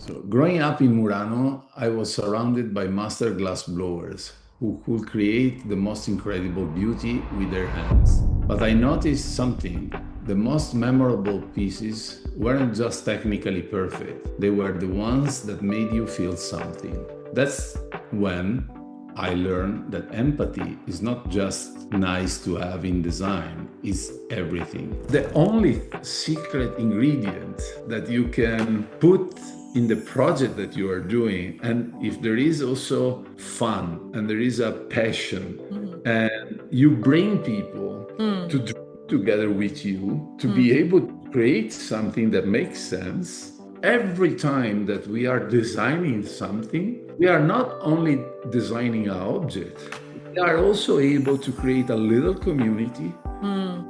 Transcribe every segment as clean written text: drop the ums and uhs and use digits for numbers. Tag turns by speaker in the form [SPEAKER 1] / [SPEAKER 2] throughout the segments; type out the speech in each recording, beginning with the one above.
[SPEAKER 1] So growing up in Murano, I was surrounded by master glass blowers who could create the most incredible beauty with their hands. But I noticed something. The most memorable pieces weren't just technically perfect. They were the ones that made you feel something. That's when I learned that empathy is not just nice to have in design, it's everything. The only secret ingredient that you can put in the project that you are doing, and if there is also fun and there is a passion, and you bring people to dream together with you to be able to create something that makes sense. Every time that we are designing something, we are not only designing an object, we are also able to create a little community.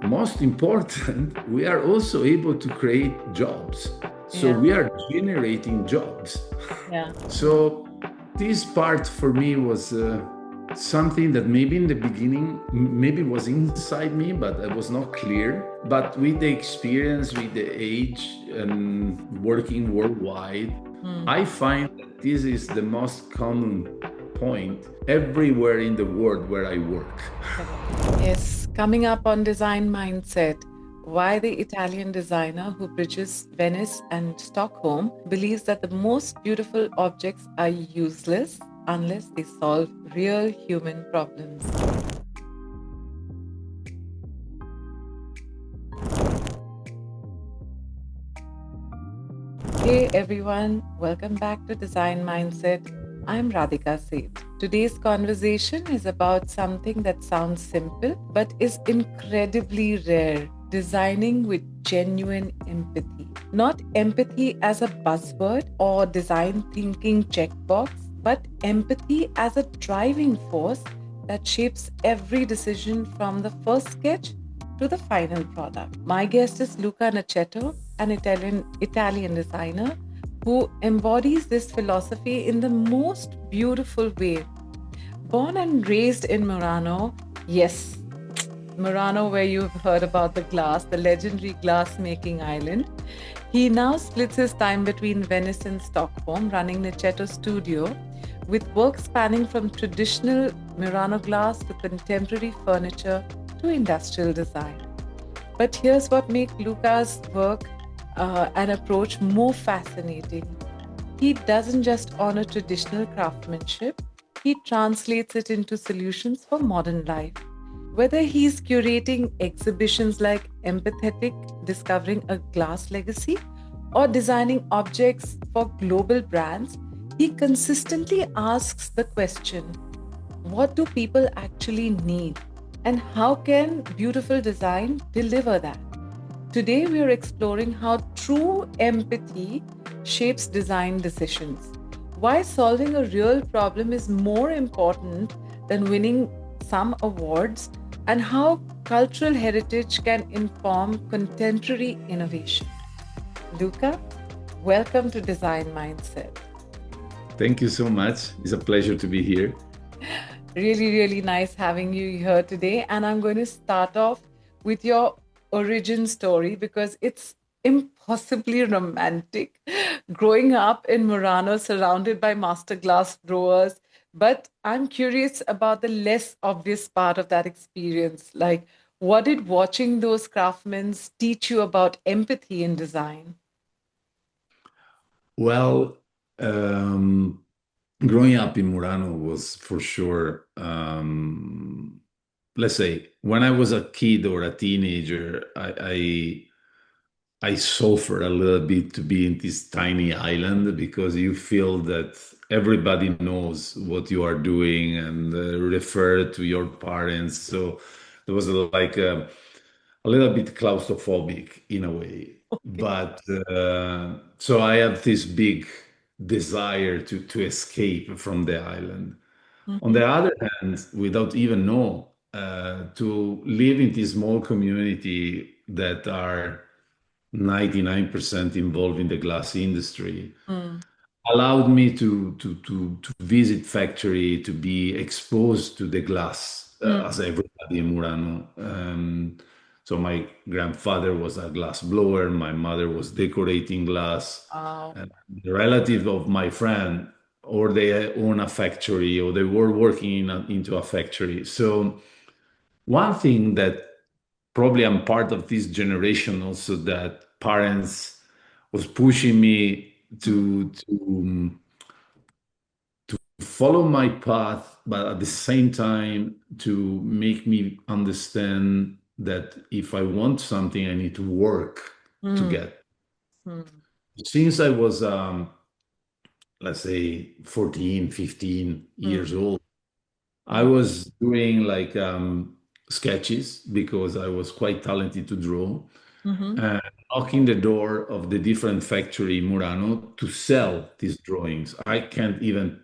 [SPEAKER 1] Most important, we are also able to create jobs. So
[SPEAKER 2] Yeah.
[SPEAKER 1] we are generating jobs.
[SPEAKER 2] Yeah.
[SPEAKER 1] So this part for me was something that maybe in the beginning, maybe was inside me, but it was not clear. But with the experience, with the age, and working worldwide, I find that this is the most common point everywhere in the world where I work.
[SPEAKER 2] Yes, coming up on design mindset, why the Italian designer who bridges Venice and Stockholm believes that the most beautiful objects are useless unless they solve real human problems. Hey everyone, welcome back to Design Mindset. I'm Radhika Seth. Today's conversation is about something that sounds simple but is incredibly rare: designing with genuine empathy. Not empathy as a buzzword or design thinking checkbox, but empathy as a driving force that shapes every decision from the first sketch to the final product. My guest is Luca Nichetto, an Italian designer who embodies this philosophy in the most beautiful way. Born and raised in Murano, yes, Murano, where you've heard about the glass, the legendary glass making island. He now splits his time between Venice and Stockholm, running Nichetto Studio, with work spanning from traditional Murano glass to contemporary furniture to industrial design. But here's what makes Luca's work and approach more fascinating. He doesn't just honor traditional craftsmanship, he translates it into solutions for modern life. Whether he's curating exhibitions like Empathetic, Discovering a Glass Legacy, or designing objects for global brands, he consistently asks the question: what do people actually need? And how can beautiful design deliver that? Today, we are exploring how true empathy shapes design decisions, why solving a real problem is more important than winning some awards, and how cultural heritage can inform contemporary innovation. Luca, welcome to Design Mindset.
[SPEAKER 1] Thank you so much. It's a pleasure to be here.
[SPEAKER 2] Really, really nice having you here today. And I'm going to start off with your origin story because it's impossibly romantic. Growing up in Murano, surrounded by master glass brewers. But I'm curious about the less obvious part of that experience. Like, what did watching those craftsmen teach you about empathy in design?
[SPEAKER 1] Well, growing up in Murano was for sure, let's say, when I was a kid or a teenager, I suffer a little bit to be in this tiny island because you feel that everybody knows what you are doing and refer to your parents. So it was like a little bit claustrophobic in a way. But so I have this big desire to escape from the island. On
[SPEAKER 2] Mhm.
[SPEAKER 1] the other hand, without even know, to live in this small community that are 99% involved in the glass industry
[SPEAKER 2] Mm.
[SPEAKER 1] allowed me to visit factory, to be exposed to the glass as everybody in Murano. So my grandfather was a glass blower, my mother was decorating glass,
[SPEAKER 2] Wow.
[SPEAKER 1] and the relative of my friend, or they own a factory, or they were working into a factory. So one thing that probably I'm part of this generation also, that parents was pushing me
[SPEAKER 2] Mm,
[SPEAKER 1] to follow my path, but at the same time to make me understand that if I want something, I need to work to
[SPEAKER 2] mm,
[SPEAKER 1] get.
[SPEAKER 2] mm,
[SPEAKER 1] Since I was, let's say, 14, 15
[SPEAKER 2] mm,
[SPEAKER 1] years old, I
[SPEAKER 2] mm,
[SPEAKER 1] was doing like sketches because I was quite talented to draw,
[SPEAKER 2] mhm.
[SPEAKER 1] and knocking the door of the different factory in Murano to sell these drawings. I can't even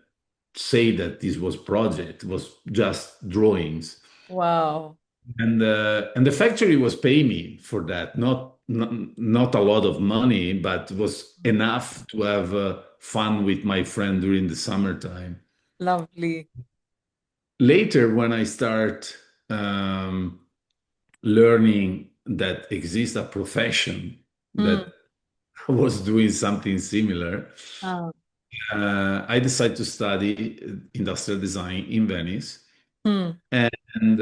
[SPEAKER 1] say that this was project, it was just drawings.
[SPEAKER 2] Wow.
[SPEAKER 1] And the factory was paying me for that, not a lot of money, but was
[SPEAKER 2] Mm.
[SPEAKER 1] enough to have fun with my friend during the summertime.
[SPEAKER 2] Lovely.
[SPEAKER 1] Later, when I start um, learning that exists a profession that
[SPEAKER 2] Mm,
[SPEAKER 1] was doing something similar,
[SPEAKER 2] ah,
[SPEAKER 1] I decided to study industrial design in Venice.
[SPEAKER 2] mm,
[SPEAKER 1] And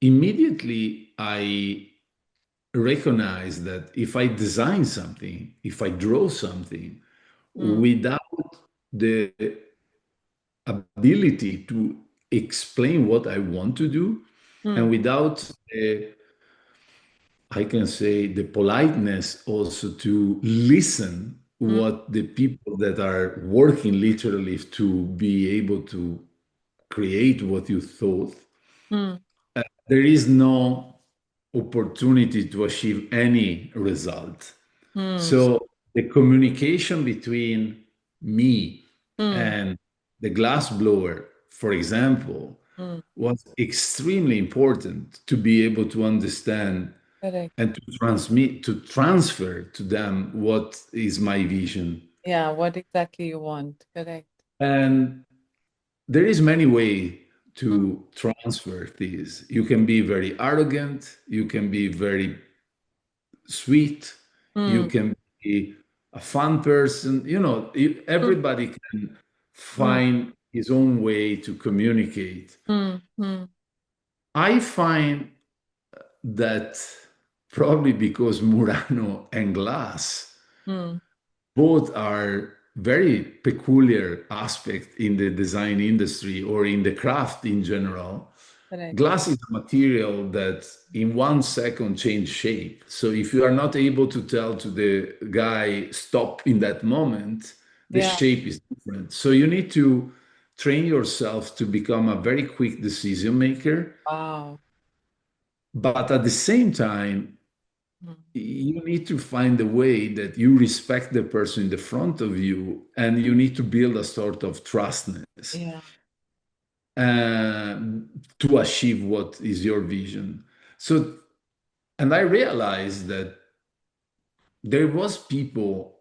[SPEAKER 1] immediately I recognized that if I design something, if I draw something
[SPEAKER 2] mm,
[SPEAKER 1] without the ability to explain what I want to do, and
[SPEAKER 2] mm,
[SPEAKER 1] without I can say the politeness also to listen
[SPEAKER 2] mm,
[SPEAKER 1] what the people that are working literally to be able to create what you thought,
[SPEAKER 2] mm,
[SPEAKER 1] there is no opportunity to achieve any result.
[SPEAKER 2] mm,
[SPEAKER 1] So the communication between me
[SPEAKER 2] mm,
[SPEAKER 1] and the glass blower, for example,
[SPEAKER 2] mm.
[SPEAKER 1] was extremely important to be able to understand
[SPEAKER 2] Correct.
[SPEAKER 1] and to transmit, to transfer to them what is my vision.
[SPEAKER 2] Yeah, what exactly you want. Correct.
[SPEAKER 1] And there is many way
[SPEAKER 2] Mm,
[SPEAKER 1] to transfer this. You can be very arrogant, you can be very sweet, you
[SPEAKER 2] mm,
[SPEAKER 1] can be a fun person.
[SPEAKER 2] mm,
[SPEAKER 1] Everybody can
[SPEAKER 2] mm,
[SPEAKER 1] find his own way to communicate.
[SPEAKER 2] mm, mm,
[SPEAKER 1] I find that probably because Murano and glass
[SPEAKER 2] mm.
[SPEAKER 1] both are very peculiar aspect in the design industry or in the craft in general.
[SPEAKER 2] Correct.
[SPEAKER 1] Glass is a material that in 1 second change shape. So if you are not able to tell to the guy stop in that moment, the
[SPEAKER 2] Yeah.
[SPEAKER 1] shape is different. So you need to train yourself to become a very quick decision maker.
[SPEAKER 2] Wow.
[SPEAKER 1] But at the same time,
[SPEAKER 2] Mm.
[SPEAKER 1] you need to find a way that you respect the person in the front of you, and you need to build a sort of trustness
[SPEAKER 2] Yeah.
[SPEAKER 1] uh, to achieve what is your vision. So, and I realized that there was people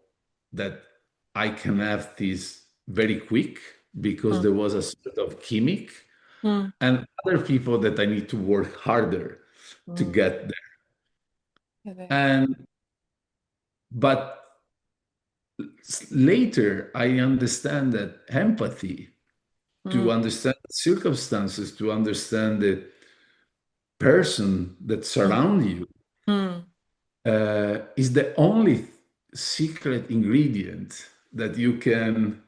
[SPEAKER 1] that I can have this very quick because
[SPEAKER 2] Mm,
[SPEAKER 1] there was a sort of gimmick,
[SPEAKER 2] mm,
[SPEAKER 1] and other people that I need to work harder to
[SPEAKER 2] mm.
[SPEAKER 1] get there.
[SPEAKER 2] Correct.
[SPEAKER 1] And but later I understand that empathy,
[SPEAKER 2] Mm,
[SPEAKER 1] to understand circumstances, to understand the person that
[SPEAKER 2] mm,
[SPEAKER 1] surround you,
[SPEAKER 2] mm,
[SPEAKER 1] is the only secret ingredient that you can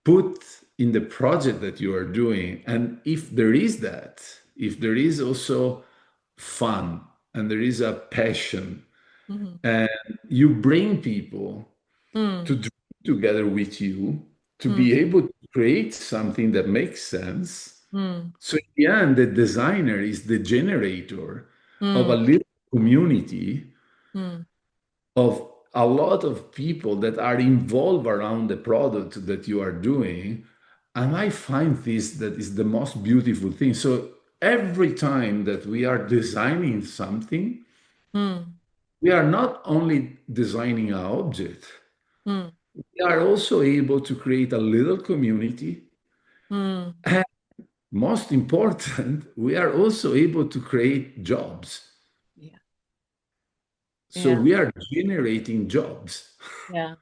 [SPEAKER 1] put in the project that you are doing. And if there is that, if there is also fun and there is a passion,
[SPEAKER 2] mm,
[SPEAKER 1] and you bring people
[SPEAKER 2] mm,
[SPEAKER 1] to dream together with you to
[SPEAKER 2] mm,
[SPEAKER 1] be able to create something that makes sense.
[SPEAKER 2] mm,
[SPEAKER 1] So in the end, the designer is the generator of a
[SPEAKER 2] mm,
[SPEAKER 1] little community
[SPEAKER 2] mm.
[SPEAKER 1] of a lot of people that are involved around the product that you are doing. And I find this that is the most beautiful thing. So every time that we are designing something,
[SPEAKER 2] Mm,
[SPEAKER 1] we are not only designing an object,
[SPEAKER 2] mm,
[SPEAKER 1] we are also able to create a little community.
[SPEAKER 2] mm.
[SPEAKER 1] And most important, we are also able to create jobs. So
[SPEAKER 2] Yeah.
[SPEAKER 1] we are generating jobs.
[SPEAKER 2] Yeah.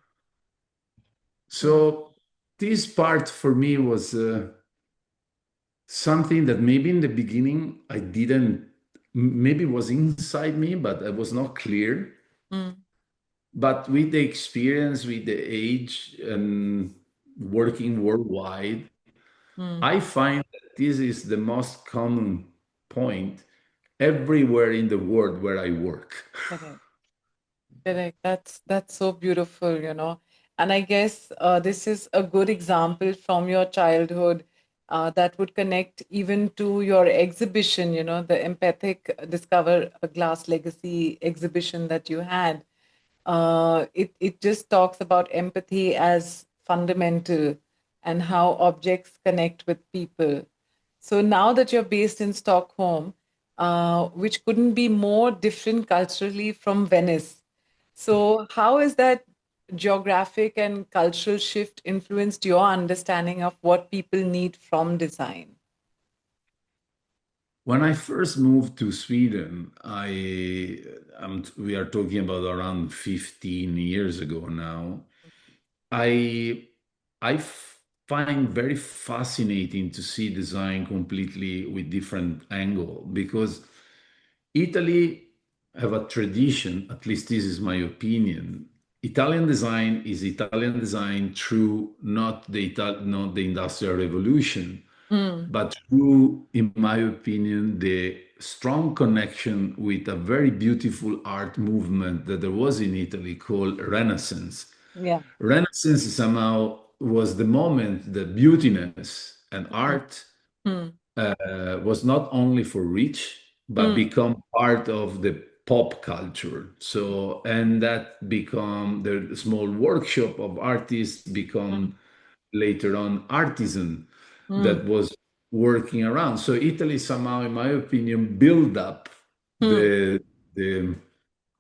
[SPEAKER 2] Mm,
[SPEAKER 1] So this part for me was something that maybe in the beginning I didn't, maybe was inside me, but I was not clear.
[SPEAKER 2] mm,
[SPEAKER 1] But with the experience, with the age, and working worldwide,
[SPEAKER 2] mm.
[SPEAKER 1] I find that this is the most common point everywhere in the world where I work.
[SPEAKER 2] Correct. Correct. That's so beautiful, you know. And I guess this is a good example from your childhood that would connect even to your exhibition, you know, the empathic Discover a Glass Legacy exhibition that you had. It just talks about empathy as fundamental and how objects connect with people. So now that you're based in Stockholm, which couldn't be more different culturally from Venice, so how has that geographic and cultural shift influenced your understanding of what people need from design?
[SPEAKER 1] When I first moved to Sweden, we are talking about around 15 years ago now. I I find very fascinating to see design completely with different angle because Italy have a tradition, at least this is my opinion. Italian design is Italian design through not the Industrial Revolution,
[SPEAKER 2] Mm,
[SPEAKER 1] but through, in my opinion, the strong connection with a very beautiful art movement that there was in Italy called Renaissance.
[SPEAKER 2] yeah.
[SPEAKER 1] Renaissance somehow was the moment that beautiness and
[SPEAKER 2] Mm,
[SPEAKER 1] art
[SPEAKER 2] mm,
[SPEAKER 1] was not only for rich, but
[SPEAKER 2] mm,
[SPEAKER 1] become part of the pop culture. So, and that become the small workshop of artists become later on artisan
[SPEAKER 2] mm,
[SPEAKER 1] that was working around. So Italy somehow, in my opinion, build up
[SPEAKER 2] mm,
[SPEAKER 1] the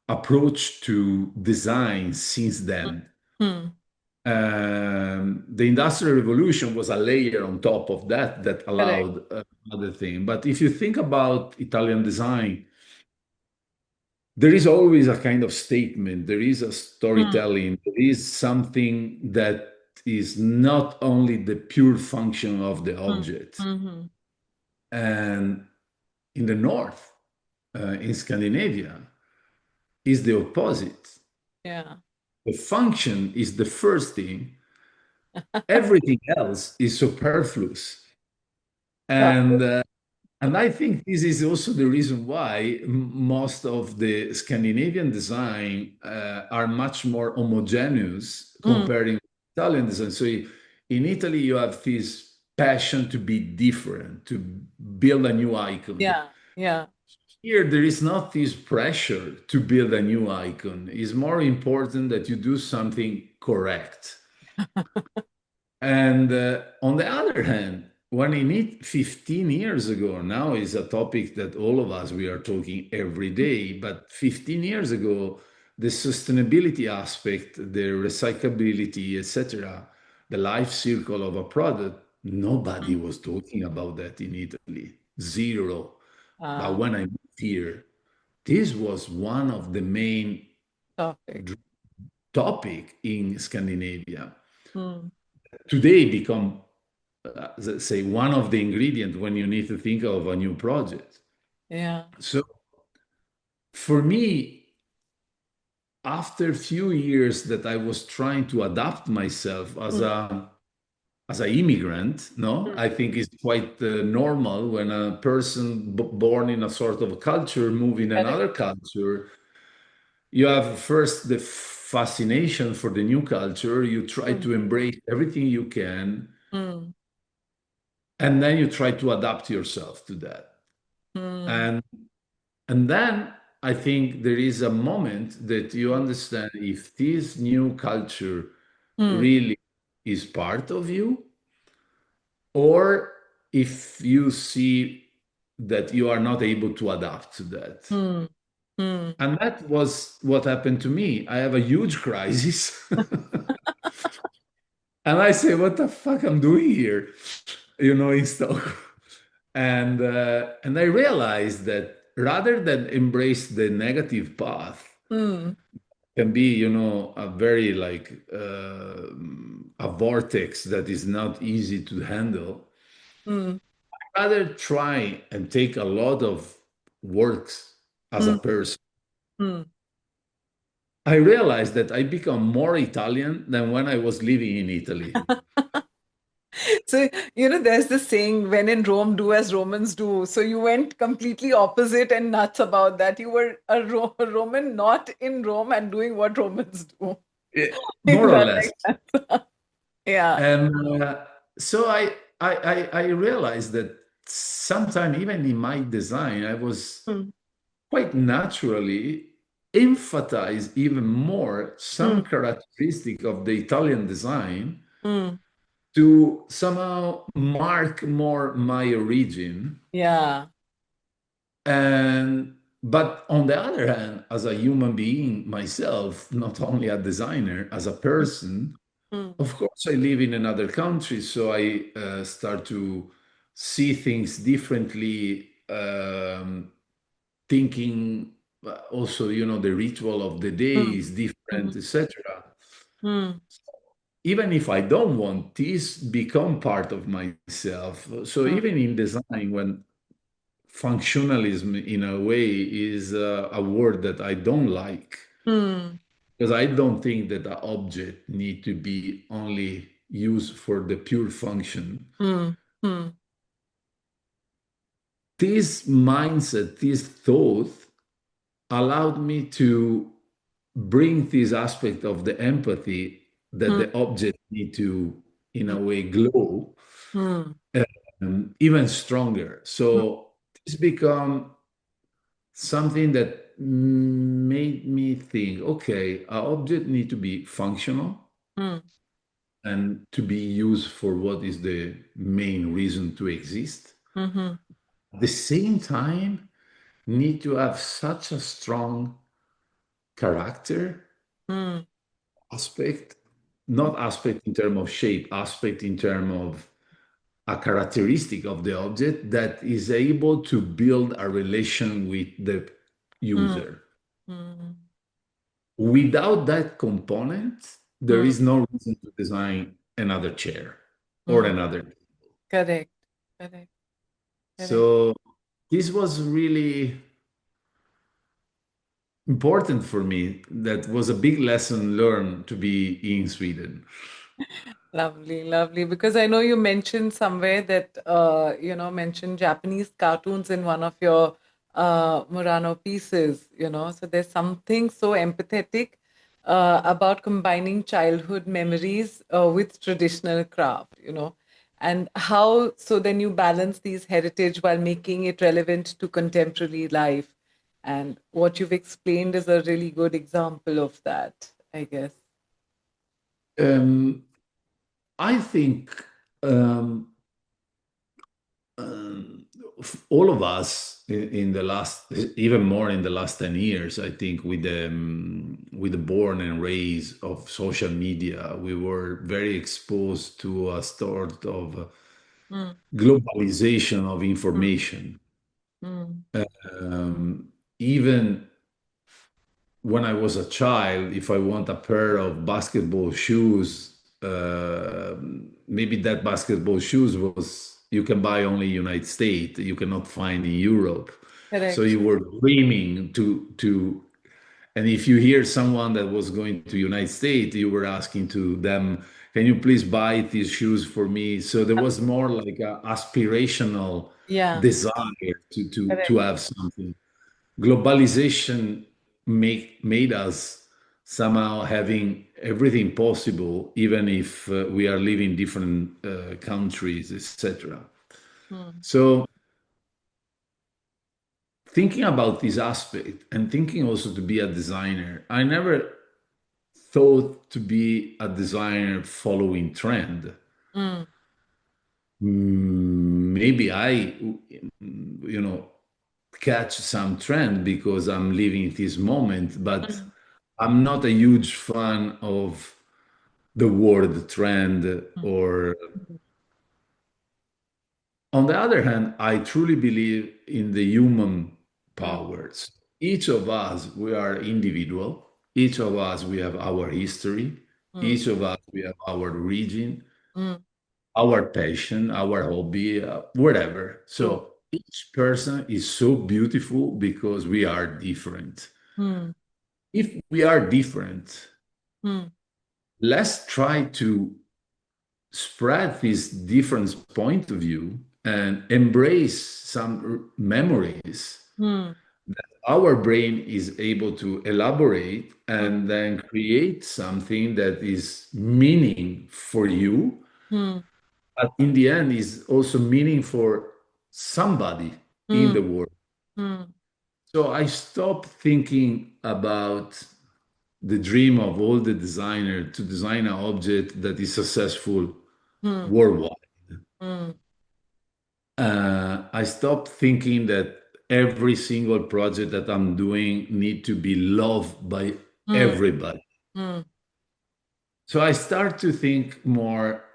[SPEAKER 1] approach to design since then.
[SPEAKER 2] mm.
[SPEAKER 1] The Industrial Revolution was a layer on top of that that
[SPEAKER 2] Correct.
[SPEAKER 1] allowed other thing. But if you think about Italian design, there is always a kind of statement, there is a
[SPEAKER 2] Mm,
[SPEAKER 1] storytelling, there is something that is not only the pure function of the
[SPEAKER 2] mm,
[SPEAKER 1] object.
[SPEAKER 2] mhm.
[SPEAKER 1] And in the north, in Scandinavia, is the opposite.
[SPEAKER 2] Yeah.
[SPEAKER 1] The function is the first thing, everything else is superfluous.
[SPEAKER 2] Got
[SPEAKER 1] And
[SPEAKER 2] it.
[SPEAKER 1] and I think this is also the reason why most of the Scandinavian design are much more homogeneous
[SPEAKER 2] Mm,
[SPEAKER 1] comparing Italian design. So in Italy, you have this passion to be different, to build a new icon.
[SPEAKER 2] yeah. Yeah.
[SPEAKER 1] Here, there is not this pressure to build a new icon. It's more important that you do something correct. And on the other hand, when in it 15 years ago, now is a topic that all of us we are talking every day, but 15 years ago, the sustainability aspect, the recyclability, etc., the life circle of a product, nobody
[SPEAKER 2] Mm.
[SPEAKER 1] was talking about that in Italy. Zero. But
[SPEAKER 2] Uh,
[SPEAKER 1] when I moved here, this was one of the main
[SPEAKER 2] topic.
[SPEAKER 1] dr- topic in Scandinavia.
[SPEAKER 2] Mm,
[SPEAKER 1] Today become let's say one of the ingredients when you need to think of a new project.
[SPEAKER 2] yeah.
[SPEAKER 1] So for me, after a few years that I was trying to adapt myself
[SPEAKER 2] Mm,
[SPEAKER 1] as an immigrant, no,
[SPEAKER 2] mm.
[SPEAKER 1] I think it's quite normal when a person born in a sort of a culture move in
[SPEAKER 2] Correct.
[SPEAKER 1] another culture. You have first the fascination for the new culture. You try
[SPEAKER 2] Mm,
[SPEAKER 1] to embrace everything you can,
[SPEAKER 2] mm,
[SPEAKER 1] and then you try to adapt yourself to that.
[SPEAKER 2] mm,
[SPEAKER 1] And And then I think there is a moment that you understand if this new culture
[SPEAKER 2] mm,
[SPEAKER 1] really is part of you, or if you see that you are not able to adapt to that.
[SPEAKER 2] mm, mm.
[SPEAKER 1] And that was what happened to me. I have a huge crisis. And I say, what the fuck I'm doing here, in Stockholm. And I realized that rather than embrace the negative path,
[SPEAKER 2] Mm,
[SPEAKER 1] can be, a very like a vortex that is not easy to handle.
[SPEAKER 2] mm,
[SPEAKER 1] Rather try and take a lot of works as a
[SPEAKER 2] mm,
[SPEAKER 1] person.
[SPEAKER 2] mm.
[SPEAKER 1] I realized that I become more Italian than when I was living in Italy.
[SPEAKER 2] So, there's this saying, when in Rome, do as Romans do. So you went completely opposite and nuts about that. You were a Roman not in Rome and doing what Romans do.
[SPEAKER 1] More or
[SPEAKER 2] That
[SPEAKER 1] less.
[SPEAKER 2] makes sense. Yeah.
[SPEAKER 1] And so I realized that sometime even in my design, I was
[SPEAKER 2] Mm,
[SPEAKER 1] quite naturally emphasize even more some
[SPEAKER 2] mm,
[SPEAKER 1] characteristic of the Italian design
[SPEAKER 2] mm.
[SPEAKER 1] to somehow mark more my origin.
[SPEAKER 2] Yeah.
[SPEAKER 1] And but on the other hand, as a human being myself, not only a designer, as a person,
[SPEAKER 2] Mm,
[SPEAKER 1] of course, I live in another country, so I start to see things differently, thinking also, the ritual of the day
[SPEAKER 2] mm,
[SPEAKER 1] is different,
[SPEAKER 2] mm,
[SPEAKER 1] etc.
[SPEAKER 2] mm,
[SPEAKER 1] Even if I don't want this become part of myself. So
[SPEAKER 2] mm,
[SPEAKER 1] even in design, when functionalism in a way is a word that I don't like,
[SPEAKER 2] mm,
[SPEAKER 1] because I don't think that the object need to be only used for the pure function.
[SPEAKER 2] mm, mm,
[SPEAKER 1] This mindset, this thought allowed me to bring this aspect of the empathy that
[SPEAKER 2] mm,
[SPEAKER 1] the object need to, in
[SPEAKER 2] mm,
[SPEAKER 1] a way, glow
[SPEAKER 2] mm,
[SPEAKER 1] even stronger.
[SPEAKER 2] mm,
[SPEAKER 1] So this become something that made me think, okay, our object need to be functional
[SPEAKER 2] mm,
[SPEAKER 1] and to be used for what is the main reason to exist.
[SPEAKER 2] mhm,
[SPEAKER 1] At the same time, need to have such a strong character
[SPEAKER 2] mm,
[SPEAKER 1] aspect, not aspect in terms of shape, aspect in terms of a characteristic of the object that is able to build a relation with the
[SPEAKER 2] mm,
[SPEAKER 1] user.
[SPEAKER 2] mm,
[SPEAKER 1] Without that component, there
[SPEAKER 2] mm,
[SPEAKER 1] is no reason to design another chair or
[SPEAKER 2] mm.
[SPEAKER 1] another.
[SPEAKER 2] Correct. Correct. Correct.
[SPEAKER 1] So this was really important for me. That was a big lesson learned to be in Sweden.
[SPEAKER 2] Lovely, lovely. Because I know you mentioned somewhere that mentioned Japanese cartoons in one of your Murano pieces, So there's something so empathetic about combining childhood memories with traditional craft, And how so then you balance these heritage while making it relevant to contemporary life. And what you've explained is a really good example of that, I guess.
[SPEAKER 1] Um, I think um, um, all of us in the last, even more in the last 10 years, I think with the born and raised of social media, we were very exposed to a sort of
[SPEAKER 2] Mm,
[SPEAKER 1] globalization of
[SPEAKER 2] mm,
[SPEAKER 1] information.
[SPEAKER 2] mm.
[SPEAKER 1] Even when I was a child, if I want a pair of basketball shoes, maybe that basketball shoes was you can buy only United States, you cannot find in Europe. So
[SPEAKER 2] Correct.
[SPEAKER 1] you were dreaming to, and if you hear someone that was going to United States, you were asking to them, "Can you please buy these shoes for me?" So there was more like a aspirational
[SPEAKER 2] Yeah,
[SPEAKER 1] desire to
[SPEAKER 2] correct.
[SPEAKER 1] have something. Globalization made us somehow having everything possible, even if we are living different countries, etc.
[SPEAKER 2] Mm,
[SPEAKER 1] So thinking about this aspect and thinking also to be a designer, I never thought to be a designer following trend.
[SPEAKER 2] mm,
[SPEAKER 1] Maybe I, catch some trend because I'm living this moment, but
[SPEAKER 2] mm,
[SPEAKER 1] I'm not a huge fan of the word trend.
[SPEAKER 2] mm,
[SPEAKER 1] Or
[SPEAKER 2] mm,
[SPEAKER 1] on the other hand, I truly believe in the human
[SPEAKER 2] mm,
[SPEAKER 1] powers. each of us, we are individual. Each of us, we have our history.
[SPEAKER 2] mm,
[SPEAKER 1] Each of us, we have our origin,
[SPEAKER 2] mm,
[SPEAKER 1] our passion, our hobby, whatever.
[SPEAKER 2] true.
[SPEAKER 1] So each person is so beautiful because we are different.
[SPEAKER 2] Mm,
[SPEAKER 1] If we are different,
[SPEAKER 2] mm,
[SPEAKER 1] let's try to spread this different point of view and embrace some memories
[SPEAKER 2] mm,
[SPEAKER 1] that our brain is able to elaborate and then create something that is meaning for you,
[SPEAKER 2] mm,
[SPEAKER 1] but in the end is also meaning for somebody in
[SPEAKER 2] mm,
[SPEAKER 1] the world.
[SPEAKER 2] mm,
[SPEAKER 1] So I stopped thinking about the dream of all the designer to design an object that is successful
[SPEAKER 2] mm,
[SPEAKER 1] worldwide.
[SPEAKER 2] mm,
[SPEAKER 1] I stopped thinking that every single project that I'm doing need to be loved by
[SPEAKER 2] mm,
[SPEAKER 1] everybody.
[SPEAKER 2] mm,
[SPEAKER 1] So I start to think more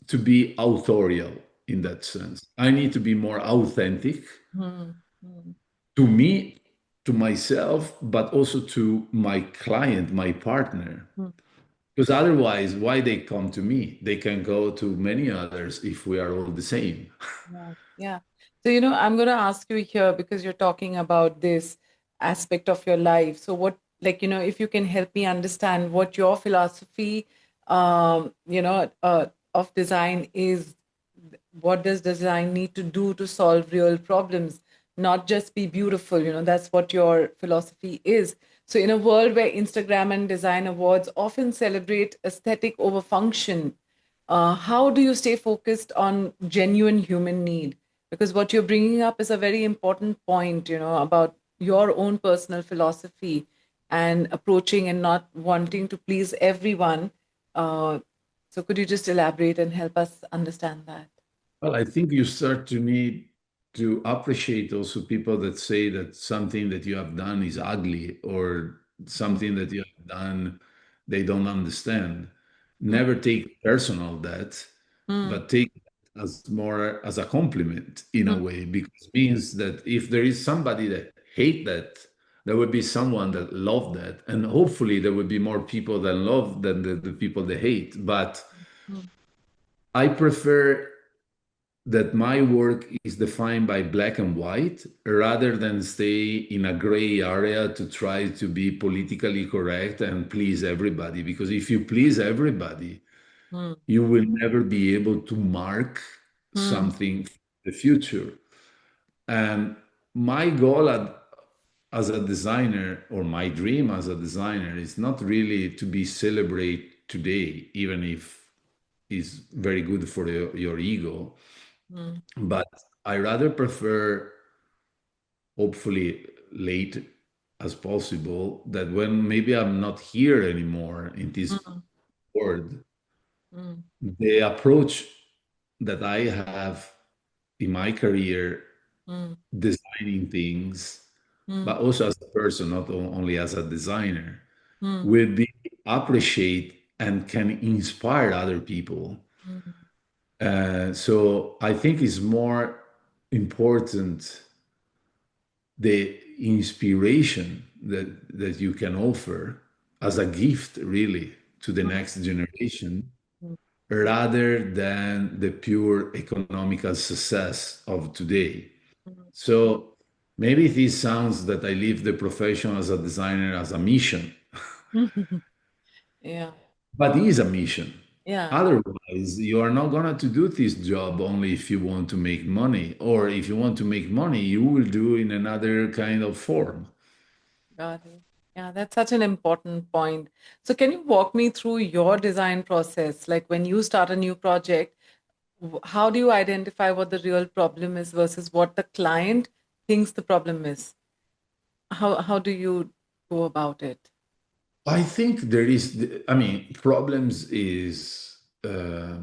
[SPEAKER 1] to be authorial in that sense. I need to be more authentic
[SPEAKER 2] mm, mm,
[SPEAKER 1] to me, to myself, but also to my client, my partner.
[SPEAKER 2] mm.
[SPEAKER 1] Because otherwise, why they come to me? They can go to many others if we are all the same.
[SPEAKER 2] Yeah, yeah. So, I'm going to ask you here because you're talking about this aspect of your life. So, if you can help me understand what your philosophy, of design is, what does design need to do to solve real problems, not just be beautiful? That's what your philosophy is. So, in a world where Instagram and design awards often celebrate aesthetic over function, how do you stay focused on genuine human need? Because what you're bringing up is a very important point, about your own personal philosophy and approaching and not wanting to please everyone. So, could you just elaborate and help us understand that?
[SPEAKER 1] Well, I think you start to need to appreciate also people that say that something that you have done is ugly or something that you have done they don't understand.
[SPEAKER 2] Mm,
[SPEAKER 1] Never take personal that,
[SPEAKER 2] mm,
[SPEAKER 1] but take it as more as a compliment in a
[SPEAKER 2] mm,
[SPEAKER 1] way, because it means that if there is somebody that hate that, there would be someone that love that, and hopefully there would be more people that love than the people that hate. But
[SPEAKER 2] mm,
[SPEAKER 1] I prefer that my work is defined by black and white rather than stay in a gray area to try to be politically correct and please everybody. Because if you please everybody,
[SPEAKER 2] mm,
[SPEAKER 1] you will never be able to mark
[SPEAKER 2] mm,
[SPEAKER 1] something for the future. And my goal as a designer, or my dream as a designer, is not really to be celebrated today, even if it's very good for your ego.
[SPEAKER 2] mm,
[SPEAKER 1] But I rather prefer, hopefully late as possible, that when maybe I'm not here anymore in this
[SPEAKER 2] mm,
[SPEAKER 1] world,
[SPEAKER 2] mm,
[SPEAKER 1] the approach that I have in my career,
[SPEAKER 2] mm,
[SPEAKER 1] designing things,
[SPEAKER 2] mm,
[SPEAKER 1] but also as a person, not only as a designer,
[SPEAKER 2] mm,
[SPEAKER 1] will be appreciate and can inspire other people.
[SPEAKER 2] mm,
[SPEAKER 1] So I think it's more important the inspiration that you can offer as a gift really to the next generation
[SPEAKER 2] mm,
[SPEAKER 1] rather than the pure economical success of today.
[SPEAKER 2] mm,
[SPEAKER 1] So maybe this sounds that I live the profession as a designer as a mission,
[SPEAKER 2] mm. Yeah,
[SPEAKER 1] but it is a mission.
[SPEAKER 2] yeah,
[SPEAKER 1] Otherwise, you are not going to do this job only if you want to make money, or if you want to make money, you will do in another kind of form.
[SPEAKER 2] got it. Yeah, that's such an important point. So, can you walk me through your design process? Like when you start a new project, how do you identify what the real problem is versus what the client thinks the problem is? How do you go about it?
[SPEAKER 1] I think there is, I mean, problems is a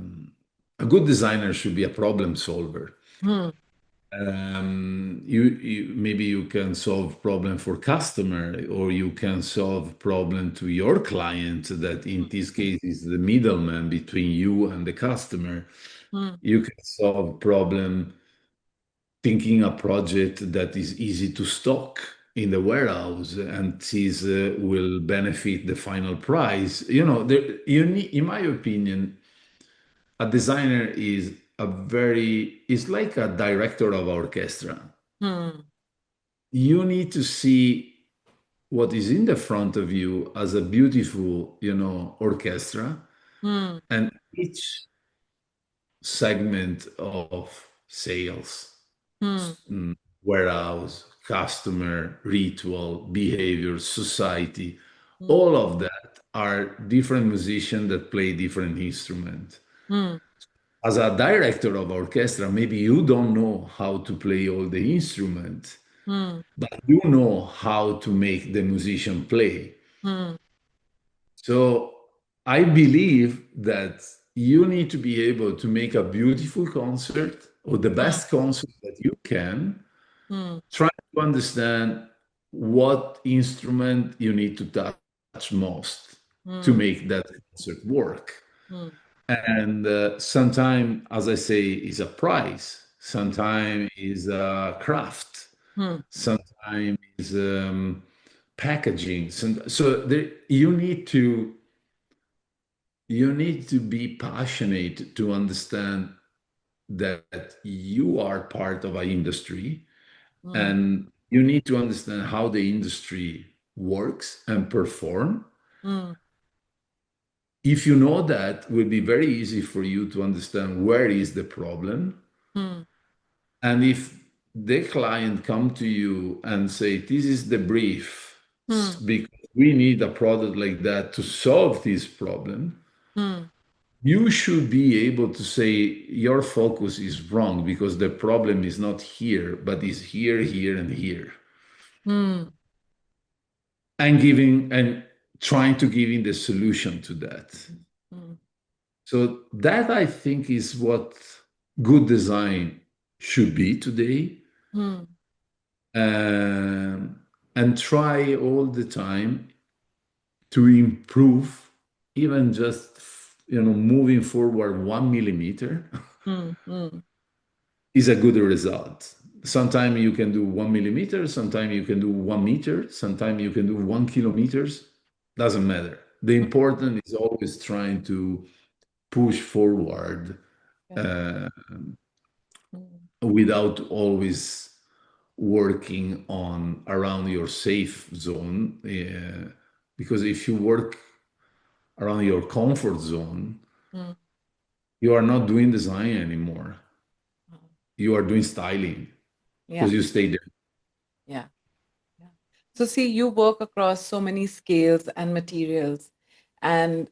[SPEAKER 1] good designer should be a problem solver.
[SPEAKER 2] Hmm.
[SPEAKER 1] You maybe you can solve problem for customer, or you can solve problem to your client that in this case is the middleman between you and the customer.
[SPEAKER 2] Hmm.
[SPEAKER 1] You can solve problem thinking a project that is easy to stock. in the warehouse, and this will benefit the final price. You know, you need, in my opinion, a designer is like a director of orchestra.
[SPEAKER 2] Hmm.
[SPEAKER 1] You need to see what is in the front of you as a beautiful, orchestra,
[SPEAKER 2] Hmm.
[SPEAKER 1] and each segment of sales,
[SPEAKER 2] Hmm.
[SPEAKER 1] warehouse, customer, ritual, behavior, society,
[SPEAKER 2] Hmm.
[SPEAKER 1] all of that are different musicians that play different instruments.
[SPEAKER 2] Hmm.
[SPEAKER 1] As a director of orchestra, maybe you don't know how to play all the instruments,
[SPEAKER 2] Hmm.
[SPEAKER 1] but you know how to make the musician play.
[SPEAKER 2] Hmm.
[SPEAKER 1] So I believe that you need to be able to make a beautiful concert or the
[SPEAKER 2] Hmm.
[SPEAKER 1] best concert that you can,
[SPEAKER 2] Hmm.
[SPEAKER 1] try to understand what instrument you need to touch most to
[SPEAKER 2] Hmm.
[SPEAKER 1] make that concert work.
[SPEAKER 2] Hmm.
[SPEAKER 1] And sometimes, as I say, is a price. Sometimes is a craft.
[SPEAKER 2] Hmm.
[SPEAKER 1] Sometimes is packaging. So there, you need to be passionate to understand that you are part of an industry,
[SPEAKER 2] Hmm.
[SPEAKER 1] and you need to understand how the industry works and perform.
[SPEAKER 2] Hmm.
[SPEAKER 1] If you know that, it will be very easy for you to understand where is the problem.
[SPEAKER 2] Hmm.
[SPEAKER 1] And if the client come to you and say, this is the brief,
[SPEAKER 2] Hmm.
[SPEAKER 1] because we need a product like that to solve this problem,
[SPEAKER 2] Hmm.
[SPEAKER 1] you should be able to say your focus is wrong because the problem is not here, but is here, here, and here.
[SPEAKER 2] Hmm.
[SPEAKER 1] And giving and trying to give in the solution to that.
[SPEAKER 2] Hmm.
[SPEAKER 1] So that I think is what good design should be today.
[SPEAKER 2] Hmm.
[SPEAKER 1] Um, and try all the time to improve, even just moving forward 1 millimeter
[SPEAKER 2] Hmm. Hmm.
[SPEAKER 1] is a good result. Sometimes you can do 1 millimeter, sometimes you can do 1 meter, sometimes you can do 1 kilometers. Doesn't matter. The
[SPEAKER 2] Hmm.
[SPEAKER 1] important is always trying to push forward
[SPEAKER 2] Yeah.
[SPEAKER 1] uh,
[SPEAKER 2] Hmm.
[SPEAKER 1] without always working on around your safe zone. Because if you work around your comfort zone,
[SPEAKER 2] Hmm.
[SPEAKER 1] you are not doing design anymore.
[SPEAKER 2] Hmm.
[SPEAKER 1] You are doing styling
[SPEAKER 2] Yeah.
[SPEAKER 1] because you stay there.
[SPEAKER 2] Yeah. Yeah. So, see, you work across so many scales and materials, and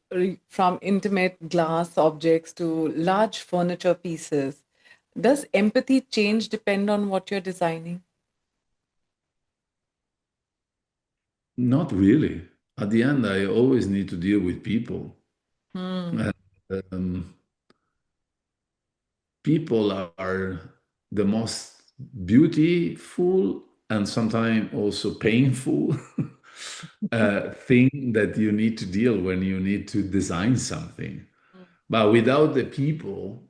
[SPEAKER 2] from intimate glass objects to large furniture pieces. Does empathy change depend on what you're designing?
[SPEAKER 1] Not really. At the end, I always need to deal with people.
[SPEAKER 2] Hmm.
[SPEAKER 1] And, um, people are the most beautiful and sometimes also painful thing that you need to deal when you need to design something. But without the people,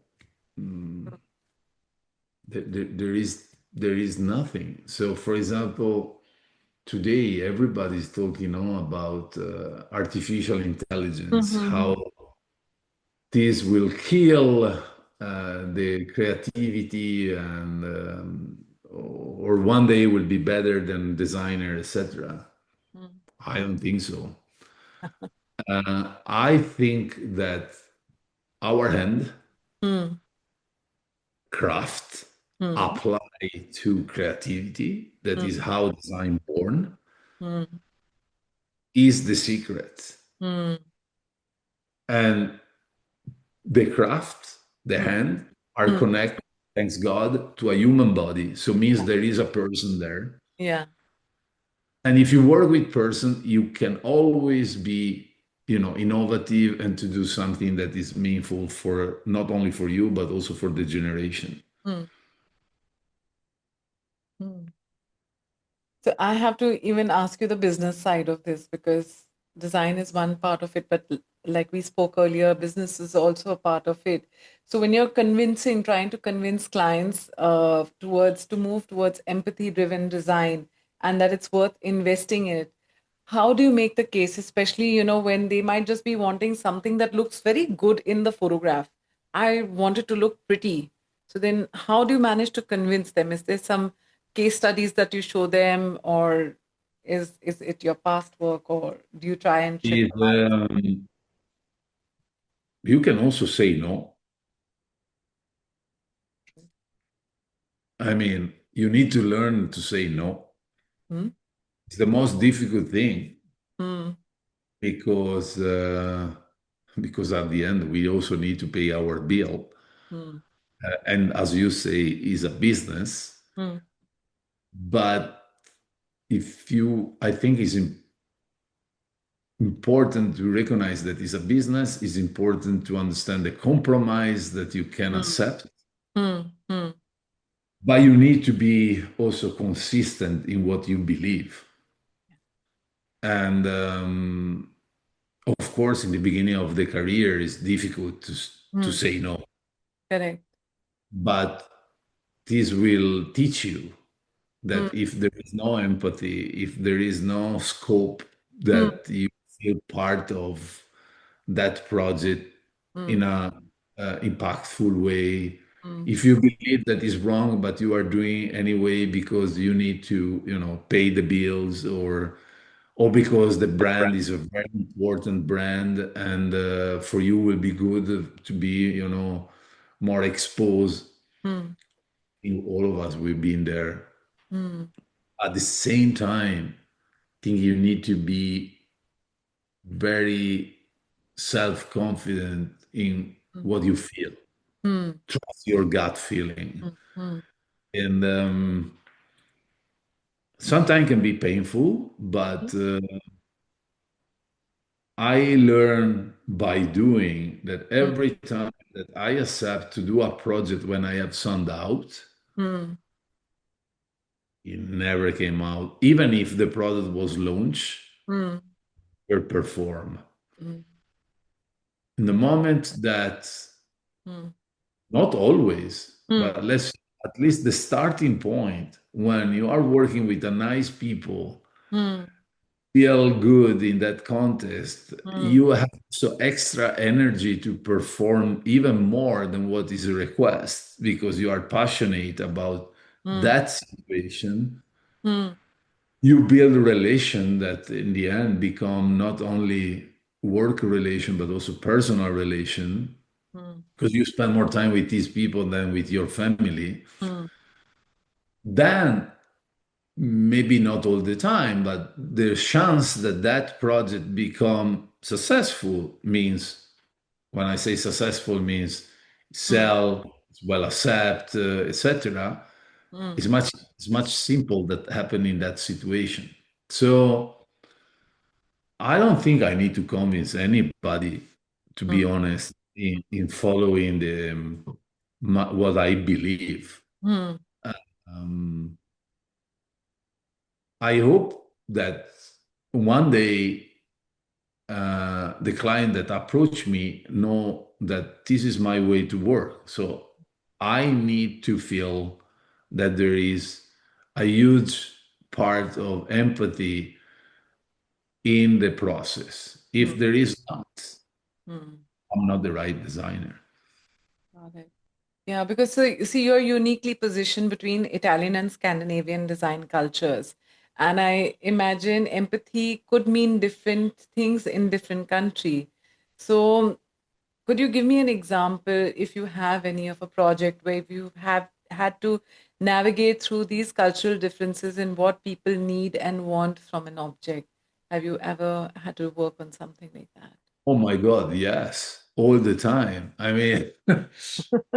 [SPEAKER 1] there is nothing. So, for example, today everybody's talking about artificial intelligence, how
[SPEAKER 2] Mm-hmm.
[SPEAKER 1] this will kill the creativity, and or one day will be better than designer, etc. I don't think so. I think that our hand
[SPEAKER 2] Hmm.
[SPEAKER 1] craft
[SPEAKER 2] Hmm.
[SPEAKER 1] apply to creativity, that is
[SPEAKER 2] Hmm.
[SPEAKER 1] how design born,
[SPEAKER 2] Hmm.
[SPEAKER 1] is the secret.
[SPEAKER 2] Hmm.
[SPEAKER 1] And the craft, the
[SPEAKER 2] Hmm.
[SPEAKER 1] hand, are
[SPEAKER 2] Hmm.
[SPEAKER 1] connected, thanks God, to a human body. So means there is a person there.
[SPEAKER 2] Yeah.
[SPEAKER 1] And if you work with person, you can always be, innovative and to do something that is meaningful for not only for you, but also for the generation.
[SPEAKER 2] Hmm. Hmm. So I have to even ask you the business side of this because design is one part of it, but like we spoke earlier, business is also a part of it. So when you're trying to convince clients towards to move towards empathy-driven design and that it's worth investing in it. How do you make the case, especially, when they might just be wanting something that looks very good in the photograph? I want it to look pretty. So then how do you manage to convince them? Is there some case studies that you show them, or is it your past work, or do you try and trick
[SPEAKER 1] Is
[SPEAKER 2] them out?
[SPEAKER 1] you can also say no. I mean, you need to learn to say no.
[SPEAKER 2] Hmm?
[SPEAKER 1] It's the most difficult thing
[SPEAKER 2] Hmm.
[SPEAKER 1] because because at the end we also need to pay our bill.
[SPEAKER 2] Hmm.
[SPEAKER 1] And as you say, is a business.
[SPEAKER 2] Hmm.
[SPEAKER 1] But if you, I think it's important to recognize that it's a business. It's important to understand the compromise that you can
[SPEAKER 2] Hmm.
[SPEAKER 1] accept.
[SPEAKER 2] Hmm. Hmm.
[SPEAKER 1] But you need to be also consistent in what you believe. And of course, in the beginning of the career, it's difficult to
[SPEAKER 2] Hmm.
[SPEAKER 1] say no.
[SPEAKER 2] Correct.
[SPEAKER 1] But this will teach you
[SPEAKER 2] Hmm.
[SPEAKER 1] that if there is no empathy, if there is no scope
[SPEAKER 2] Hmm.
[SPEAKER 1] that you feel part of that project
[SPEAKER 2] Hmm.
[SPEAKER 1] in a impactful way,
[SPEAKER 2] Hmm.
[SPEAKER 1] if you believe that is wrong, but you are doing anyway because you need to, pay the bills or because the brand is a very important brand and for you will be good to be, more exposed.
[SPEAKER 2] Hmm.
[SPEAKER 1] All of us, we've been there.
[SPEAKER 2] Hmm.
[SPEAKER 1] At the same time, I think you need to be very self-confident in
[SPEAKER 2] Hmm.
[SPEAKER 1] what you feel.
[SPEAKER 2] Hmm.
[SPEAKER 1] Trust your gut feeling.
[SPEAKER 2] Hmm. Hmm.
[SPEAKER 1] And sometimes can be painful, but I learn by doing that
[SPEAKER 2] Hmm.
[SPEAKER 1] every time that I accept to do a project when I have some doubt,
[SPEAKER 2] Hmm.
[SPEAKER 1] it never came out. Even if the product was launched
[SPEAKER 2] Hmm.
[SPEAKER 1] or perform.
[SPEAKER 2] Hmm.
[SPEAKER 1] In the moment that,
[SPEAKER 2] Hmm.
[SPEAKER 1] not always,
[SPEAKER 2] Hmm.
[SPEAKER 1] but let's at least the starting point when you are working with a nice people,
[SPEAKER 2] Hmm.
[SPEAKER 1] feel good in that contest,
[SPEAKER 2] Hmm.
[SPEAKER 1] you have so extra energy to perform even more than what is a request because you are passionate about
[SPEAKER 2] Hmm.
[SPEAKER 1] that situation.
[SPEAKER 2] Hmm.
[SPEAKER 1] You build a relation that in the end become not only work relation but also personal relation
[SPEAKER 2] Hmm.
[SPEAKER 1] because you spend more time with these people than with your family.
[SPEAKER 2] Hmm.
[SPEAKER 1] Then maybe not all the time, but the chance that that project become successful means, when I say successful, means
[SPEAKER 2] Hmm.
[SPEAKER 1] sell, well accept, etc.
[SPEAKER 2] Hmm.
[SPEAKER 1] It's much simple that happen in that situation. So I don't think I need to convince anybody, to
[SPEAKER 2] Hmm.
[SPEAKER 1] be honest, in following what I believe.
[SPEAKER 2] Hmm.
[SPEAKER 1] Um, I hope that one day the client that approach me know that this is my way to work. So I need to feel that there is a huge part of empathy in the process.
[SPEAKER 2] Hmm.
[SPEAKER 1] If there is not,
[SPEAKER 2] Hmm.
[SPEAKER 1] I'm not the right designer.
[SPEAKER 2] Got it. Yeah, because so, you see, you're uniquely positioned between Italian and Scandinavian design cultures. And I imagine empathy could mean different things in different country. So could you give me an example if you have any of a project where you have had to navigate through these cultural differences in what people need and want from an object? Have you ever had to work on something like that?
[SPEAKER 1] Oh my God, yes, all the time. I mean,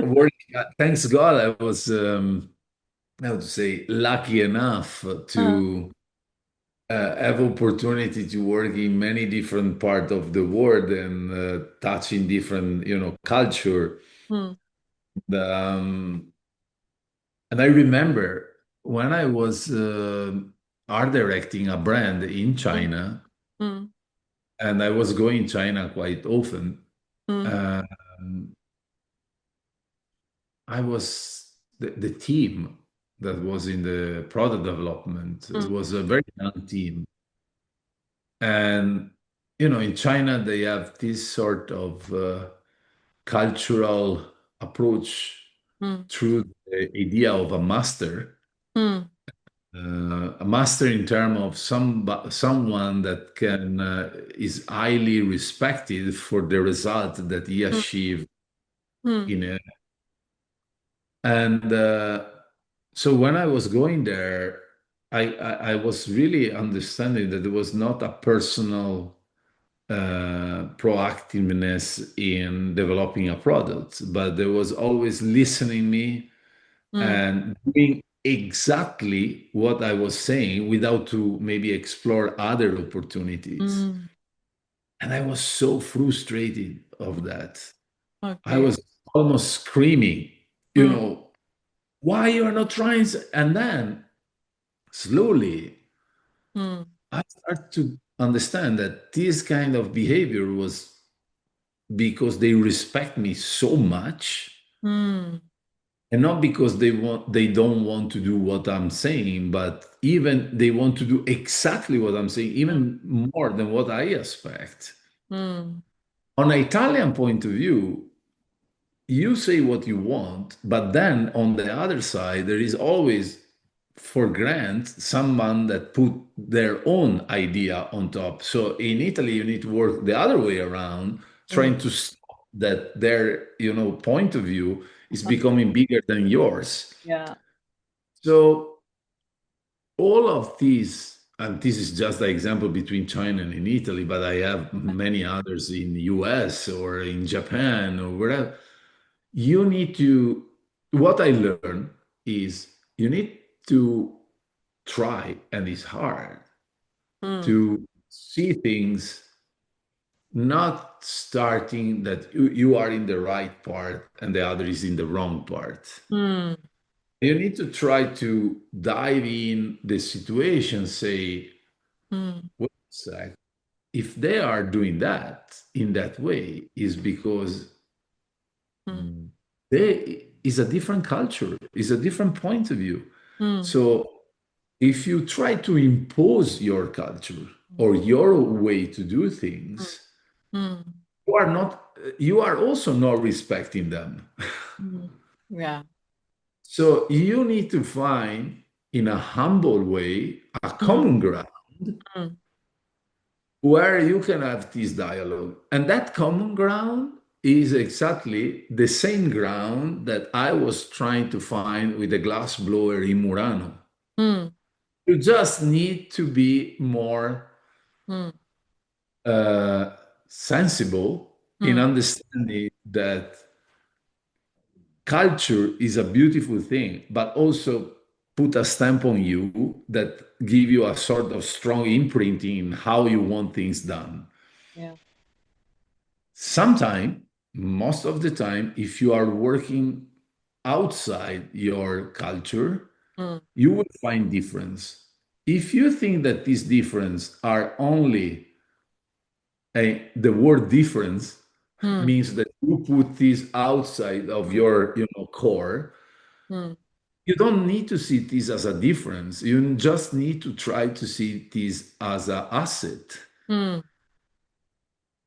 [SPEAKER 1] working, thanks God, I was, how to say, lucky enough
[SPEAKER 2] Uh,
[SPEAKER 1] to have opportunity to work in many different part of the world and touching different, culture.
[SPEAKER 2] hmm,
[SPEAKER 1] Um, and I remember when I was art directing a brand in
[SPEAKER 2] hmm,
[SPEAKER 1] China,
[SPEAKER 2] hmm,
[SPEAKER 1] and I was going China quite often.
[SPEAKER 2] hmm,
[SPEAKER 1] Um, I was the team. that was in the product development. It
[SPEAKER 2] Mm,
[SPEAKER 1] was a very young team. And, in China, they have this sort of cultural approach
[SPEAKER 2] mm,
[SPEAKER 1] through the idea of a master.
[SPEAKER 2] mm,
[SPEAKER 1] A master in terms of someone that can is highly respected for the result that he
[SPEAKER 2] mm,
[SPEAKER 1] achieved
[SPEAKER 2] mm,
[SPEAKER 1] in it. And so when I was going there, I was really understanding that it was not a personal proactiveness in developing a product, but there was always listening me
[SPEAKER 2] mm,
[SPEAKER 1] and doing exactly what I was saying without to maybe explore other opportunities.
[SPEAKER 2] mm.
[SPEAKER 1] And I was so frustrated of that. I
[SPEAKER 2] Okay.
[SPEAKER 1] was almost screaming, you
[SPEAKER 2] Mm,
[SPEAKER 1] know, why you are not trying? And then slowly
[SPEAKER 2] mm,
[SPEAKER 1] I started to understand that this kind of behavior was because they respect me so much
[SPEAKER 2] mm,
[SPEAKER 1] and not because they don't want to do what I'm saying, but even they want to do exactly what I'm saying,
[SPEAKER 2] mm,
[SPEAKER 1] even more than what I expect.
[SPEAKER 2] mm,
[SPEAKER 1] On an Italian point of view, you say what you want, but then on the other side, there is always, for grant, someone that put their own idea on top. So in Italy, you need to work the other way around,
[SPEAKER 2] mm.
[SPEAKER 1] trying to stop that their, point of view is becoming bigger than yours.
[SPEAKER 2] Yeah.
[SPEAKER 1] So all of these, and this is just the example between China and in Italy, but I have many others in the US or in Japan or wherever. You need to, what I learned is you need to try, and it's hard
[SPEAKER 2] Mm,
[SPEAKER 1] to see things not starting that you are in the right part and the other is in the wrong part.
[SPEAKER 2] mm,
[SPEAKER 1] You need to try to dive in the situation, say,
[SPEAKER 2] mm,
[SPEAKER 1] wait a sec, if they are doing that in that way, is because
[SPEAKER 2] mm,
[SPEAKER 1] they is a different culture, is a different point of view.
[SPEAKER 2] mm,
[SPEAKER 1] So if you try to impose your culture or your way to do
[SPEAKER 2] mm,
[SPEAKER 1] things,
[SPEAKER 2] mm,
[SPEAKER 1] you are also not respecting them.
[SPEAKER 2] mm. Yeah.
[SPEAKER 1] So you need to find in a humble way a
[SPEAKER 2] Mm,
[SPEAKER 1] common ground
[SPEAKER 2] mm,
[SPEAKER 1] where you can have this dialogue. And that common ground is exactly the same ground that I was trying to find with the glass blower in Murano.
[SPEAKER 2] mm,
[SPEAKER 1] You just need to be more
[SPEAKER 2] mm,
[SPEAKER 1] uh, sensible in
[SPEAKER 2] mm.
[SPEAKER 1] understanding that culture is a beautiful thing, but also put a stamp on you that give you a sort of strong imprinting in how you want things done.
[SPEAKER 2] Yeah.
[SPEAKER 1] Sometimes, most of the time, if you are working outside your culture,
[SPEAKER 2] Mm,
[SPEAKER 1] you will find difference. If you think that these difference are only the word difference
[SPEAKER 2] mm,
[SPEAKER 1] means that you put this outside of
[SPEAKER 2] mm,
[SPEAKER 1] your core,
[SPEAKER 2] mm,
[SPEAKER 1] you don't need to see this as a difference. You just need to try to see this as an asset.
[SPEAKER 2] mm.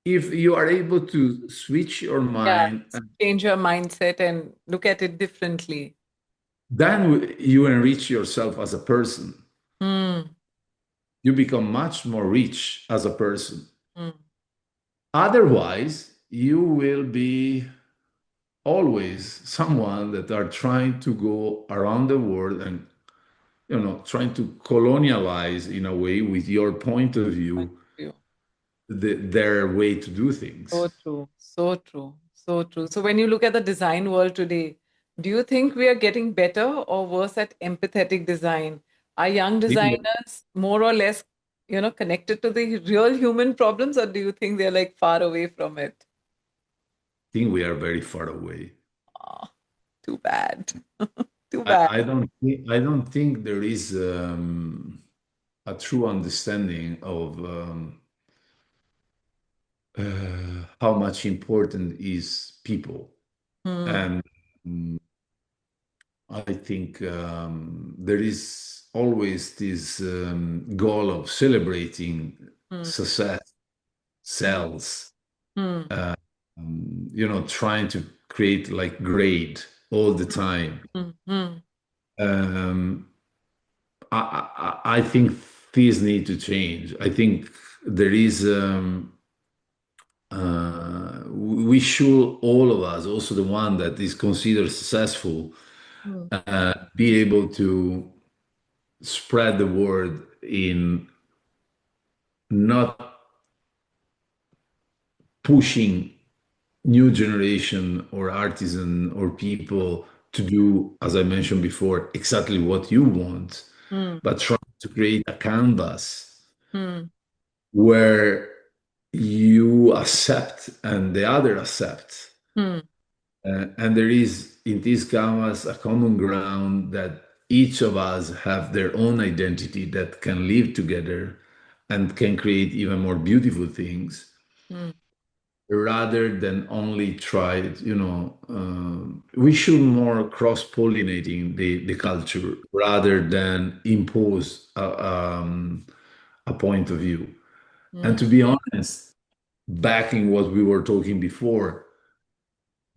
[SPEAKER 1] If you are able to switch your
[SPEAKER 2] Yeah.
[SPEAKER 1] mind,
[SPEAKER 2] Change your mindset and look at it differently.
[SPEAKER 1] then you enrich yourself as a person.
[SPEAKER 2] Mm,
[SPEAKER 1] You become much more rich as a person.
[SPEAKER 2] mm.
[SPEAKER 1] Otherwise, you will be always someone that are trying to go around the world and trying to colonialize in a way with your point of
[SPEAKER 2] Point
[SPEAKER 1] view,
[SPEAKER 2] of view.
[SPEAKER 1] their way to do things.
[SPEAKER 2] So true. So true. So true. So when you look at the design world today, do you think we are getting better or worse at empathetic design? Are young
[SPEAKER 1] I think,
[SPEAKER 2] designers more or less, connected to the real human problems, or do you think they're like far away from it?
[SPEAKER 1] think we are very far away.
[SPEAKER 2] Oh, too bad. Too bad.
[SPEAKER 1] I don't think there is a true understanding of how much important is people.
[SPEAKER 2] Hmm.
[SPEAKER 1] And mm, I think there is always this goal of celebrating
[SPEAKER 2] Hmm.
[SPEAKER 1] success, sales,
[SPEAKER 2] Hmm.
[SPEAKER 1] trying to create like grade all the time.
[SPEAKER 2] Hmm. Hmm.
[SPEAKER 1] Um, I think these need to change. I think there is, we should, all of us, also the one that is considered successful,
[SPEAKER 2] Hmm.
[SPEAKER 1] be able to spread the word in not pushing new generation or artisan or people to do, as I mentioned before, exactly what you want,
[SPEAKER 2] Hmm.
[SPEAKER 1] but trying to create a canvas
[SPEAKER 2] Hmm.
[SPEAKER 1] where you accept and the other accept.
[SPEAKER 2] Hmm.
[SPEAKER 1] And there is in this canvas a common ground that each of us have their own identity that can live together and can create even more beautiful things
[SPEAKER 2] Hmm.
[SPEAKER 1] rather than only try it, we should more cross-pollinating the culture rather than impose a point of view. And
[SPEAKER 2] Hmm.
[SPEAKER 1] to be honest, backing what we were talking before,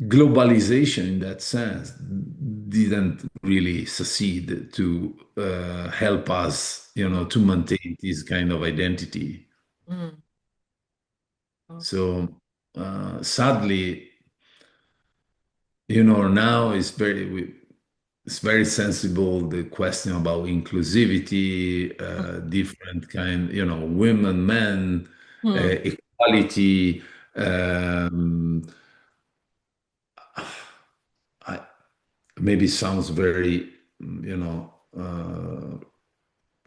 [SPEAKER 1] globalization in that sense didn't really succeed to help us, to maintain this kind of identity.
[SPEAKER 2] Hmm. Okay.
[SPEAKER 1] So sadly, now it's very sensible, the question about inclusivity, different kind, women, men,
[SPEAKER 2] Hmm.
[SPEAKER 1] equality. Um, I, maybe sounds very,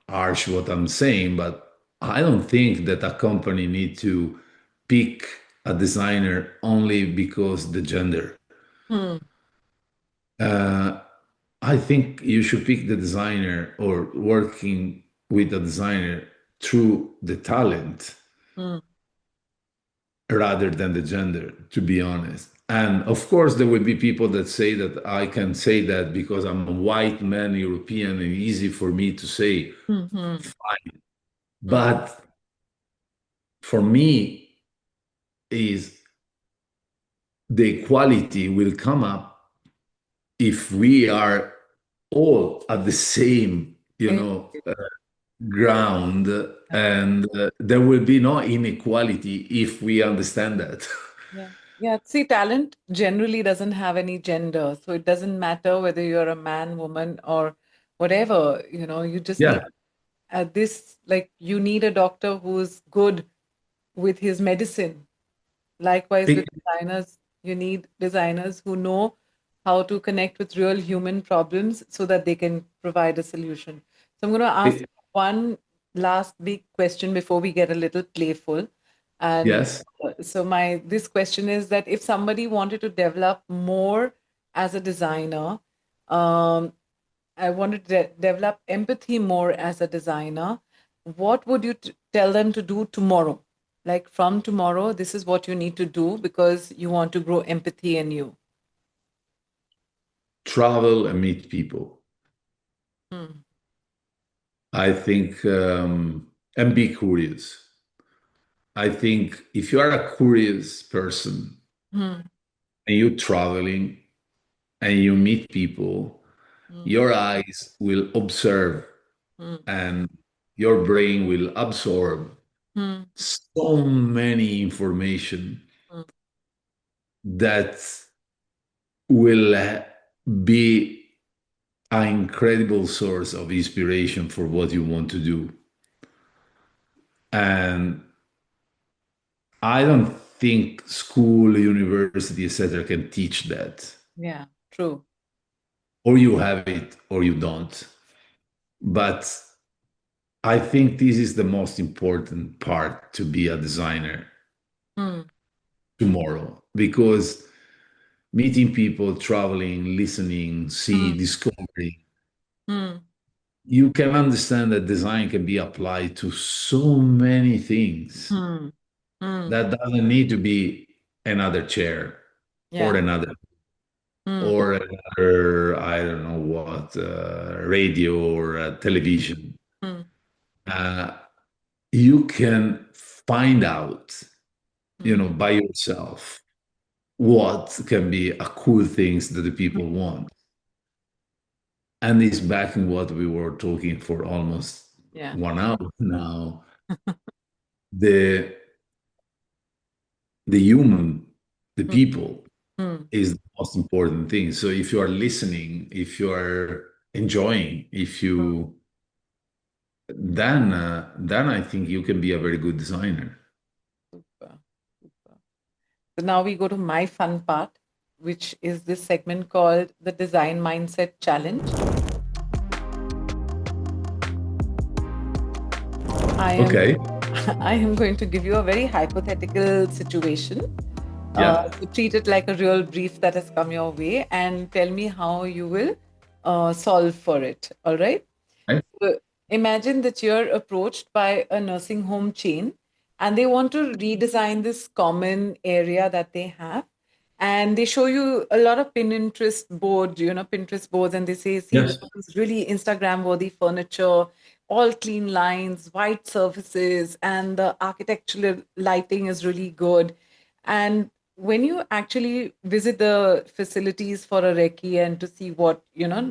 [SPEAKER 1] harsh what I'm saying, but I don't think that a company need to pick a designer only because the gender.
[SPEAKER 2] Hmm.
[SPEAKER 1] Uh, I think you should pick the designer or working with a designer through the talent
[SPEAKER 2] Hmm.
[SPEAKER 1] rather than the gender, to be honest. And of course, there will be people that say that I can say that because I'm a white man, European, and easy for me to say.
[SPEAKER 2] Hmm. Hmm. Hmm.
[SPEAKER 1] But for me, is the equality will come up if we are all at the same, ground, and there will be no inequality if we understand that.
[SPEAKER 2] Yeah. Yeah. See, talent generally doesn't have any gender. So it doesn't matter whether you're a man, woman, or whatever, you just need
[SPEAKER 1] Yeah.
[SPEAKER 2] this, like, you need a doctor who's good with his medicine. Likewise, with
[SPEAKER 1] It-
[SPEAKER 2] designers, you need designers who know how to connect with real human problems so that they can provide a solution. So I'm going to ask
[SPEAKER 1] it-
[SPEAKER 2] one last big question before we get a little playful. And
[SPEAKER 1] yes.
[SPEAKER 2] so my this question is that if somebody wanted to develop more as a designer, um, I wanted to develop empathy more as a designer. What would you tell them to do tomorrow? Like from tomorrow, this is what you need to do because you want to grow empathy in you.
[SPEAKER 1] Travel and meet people.
[SPEAKER 2] Hmm.
[SPEAKER 1] I think, and be curious. I think if you are a curious person
[SPEAKER 2] Hmm.
[SPEAKER 1] and you're traveling and you meet people,
[SPEAKER 2] Hmm.
[SPEAKER 1] your eyes will observe
[SPEAKER 2] Hmm.
[SPEAKER 1] and your brain will absorb
[SPEAKER 2] Hmm.
[SPEAKER 1] so many information
[SPEAKER 2] Hmm.
[SPEAKER 1] that will be an incredible source of inspiration for what you want to do. And I don't think school, university, etc., can teach that.
[SPEAKER 2] Yeah, true.
[SPEAKER 1] Or you have it or you don't. But I think this is the most important part to be a designer
[SPEAKER 2] Hmm.
[SPEAKER 1] tomorrow because meeting people, traveling, listening,
[SPEAKER 2] Hmm.
[SPEAKER 1] see, discovering,
[SPEAKER 2] Hmm.
[SPEAKER 1] you can understand that design can be applied to so many things.
[SPEAKER 2] Hmm. Hmm.
[SPEAKER 1] That doesn't need to be another chair or
[SPEAKER 2] Yeah.
[SPEAKER 1] another
[SPEAKER 2] Hmm.
[SPEAKER 1] or another, I don't know what, radio or television,
[SPEAKER 2] mm,
[SPEAKER 1] uh, you can find out,
[SPEAKER 2] mm,
[SPEAKER 1] by yourself what can be a cool things that the
[SPEAKER 2] mm.
[SPEAKER 1] people want. And it's back in what we were talking for almost
[SPEAKER 2] Yeah.
[SPEAKER 1] 1 hour now. The the human, the
[SPEAKER 2] Mm,
[SPEAKER 1] people
[SPEAKER 2] mm,
[SPEAKER 1] is the most important thing. So if you are listening, if you are enjoying, if
[SPEAKER 2] mm.
[SPEAKER 1] you then I think you can be a very good designer.
[SPEAKER 2] Super, super. So now we go to my fun part, which is this segment called the Design Mindset Challenge. I am
[SPEAKER 1] Okay.
[SPEAKER 2] I am going to give you a very hypothetical situation.
[SPEAKER 1] Yeah.
[SPEAKER 2] So treat it like a real brief that has come your way and tell me how you will solve for it. All right.
[SPEAKER 1] Right?
[SPEAKER 2] So imagine that you're approached by a nursing home chain and they want to redesign this common area that they have. And they show you a lot of Pinterest boards, and they say, see, we
[SPEAKER 1] Yes.
[SPEAKER 2] have this really Instagram worthy furniture, all clean lines, white surfaces, and the architectural lighting is really good. And when you actually visit the facilities for a recce and to see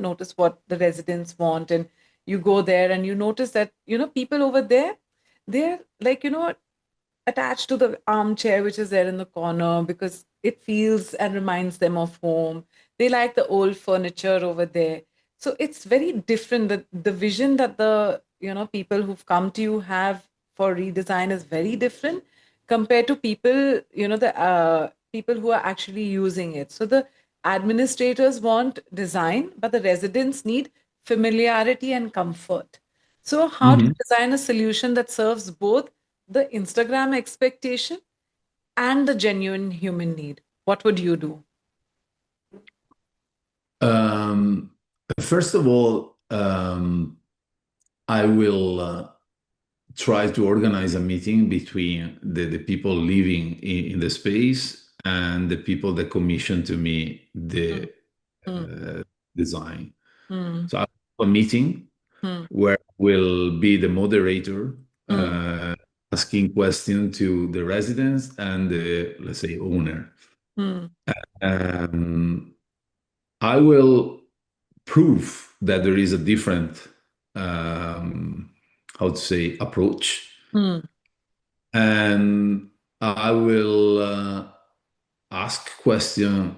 [SPEAKER 2] notice what the residents want, and you go there and you notice that, people over there, they're like, attached to the armchair which is there in the corner because it feels and reminds them of home. They like the old furniture over there. So it's very different. The vision that the people who've come to you have for redesign is very different compared to people, the people who are actually using it. So the administrators want design, but the residents need familiarity and comfort. So, how to
[SPEAKER 1] Mhm.
[SPEAKER 2] design a solution that serves both the Instagram expectation and the genuine human need? What would you do?
[SPEAKER 1] Um, First of all, I will try to organize a meeting between the people living in the space and the people that commission to me
[SPEAKER 2] Mm,
[SPEAKER 1] the
[SPEAKER 2] mm,
[SPEAKER 1] uh, design.
[SPEAKER 2] mm,
[SPEAKER 1] So I have a meeting
[SPEAKER 2] mm,
[SPEAKER 1] where will be the moderator
[SPEAKER 2] mm,
[SPEAKER 1] asking questions to the residents and the, let's say, owner.
[SPEAKER 2] mm,
[SPEAKER 1] Um, I will prove that there is a different, um, how to say, approach,
[SPEAKER 2] mm,
[SPEAKER 1] and I will ask question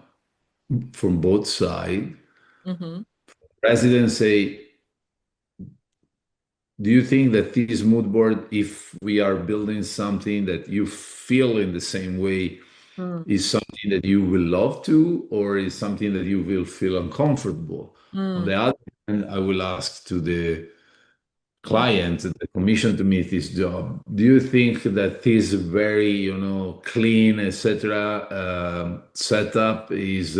[SPEAKER 1] from both sides.
[SPEAKER 2] mhm,
[SPEAKER 1] Residents say, do you think that this mood board, if we are building something that you feel in the same way,
[SPEAKER 2] mm,
[SPEAKER 1] is something that you will love to, or is something that you will feel uncomfortable? On the
[SPEAKER 2] mm,
[SPEAKER 1] other hand, I will ask to the
[SPEAKER 2] mm,
[SPEAKER 1] client, the commission to me this job, do you think that this very, clean, etc., setup is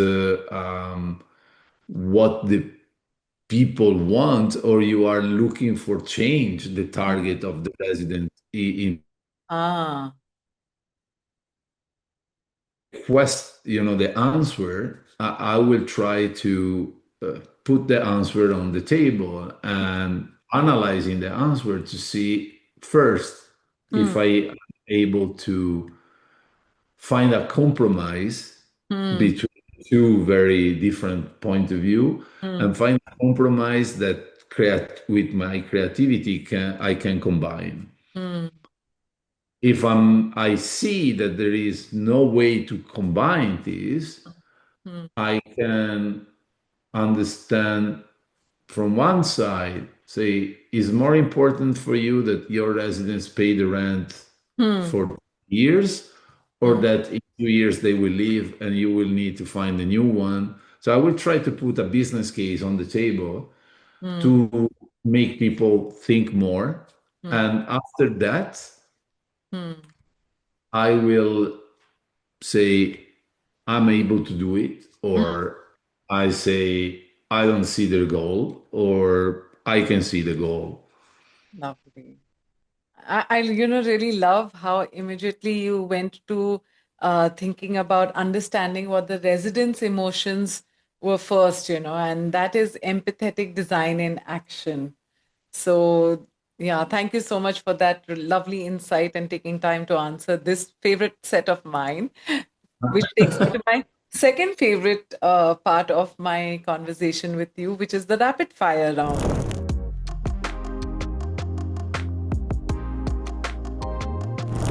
[SPEAKER 1] what the people want, or you are looking for change the
[SPEAKER 2] mm.
[SPEAKER 1] target of the resident in
[SPEAKER 2] Ah,
[SPEAKER 1] quest, the answer? I will try to put the answer on the table and analyzing the answer to see first if
[SPEAKER 2] mm,
[SPEAKER 1] I am able to find a compromise
[SPEAKER 2] mm,
[SPEAKER 1] between two very different point of view,
[SPEAKER 2] mm,
[SPEAKER 1] and find a compromise that create with my creativity I can combine.
[SPEAKER 2] mm,
[SPEAKER 1] If I see that there is no way to combine this,
[SPEAKER 2] mm,
[SPEAKER 1] I can understand from one side, say, is more important for you that your residents pay the rent
[SPEAKER 2] mm,
[SPEAKER 1] for years, or
[SPEAKER 2] mm,
[SPEAKER 1] that in 2 years they will leave and you will need to find a new one. So I will try to put a business case on the table
[SPEAKER 2] mm,
[SPEAKER 1] to make people think more.
[SPEAKER 2] mm,
[SPEAKER 1] And after that,
[SPEAKER 2] mm,
[SPEAKER 1] I will say, I'm able to do it,
[SPEAKER 2] mm.
[SPEAKER 1] or I say, I don't see the goal, or I can see the goal.
[SPEAKER 2] Lovely. I really love how immediately you went to thinking about understanding what the residents' emotions were first, and that is empathetic design in action. So, yeah, thank you so much for that lovely insight and taking time to answer this favorite set of mine, which takes me to my second favorite part of my conversation with you, which is the rapid fire round.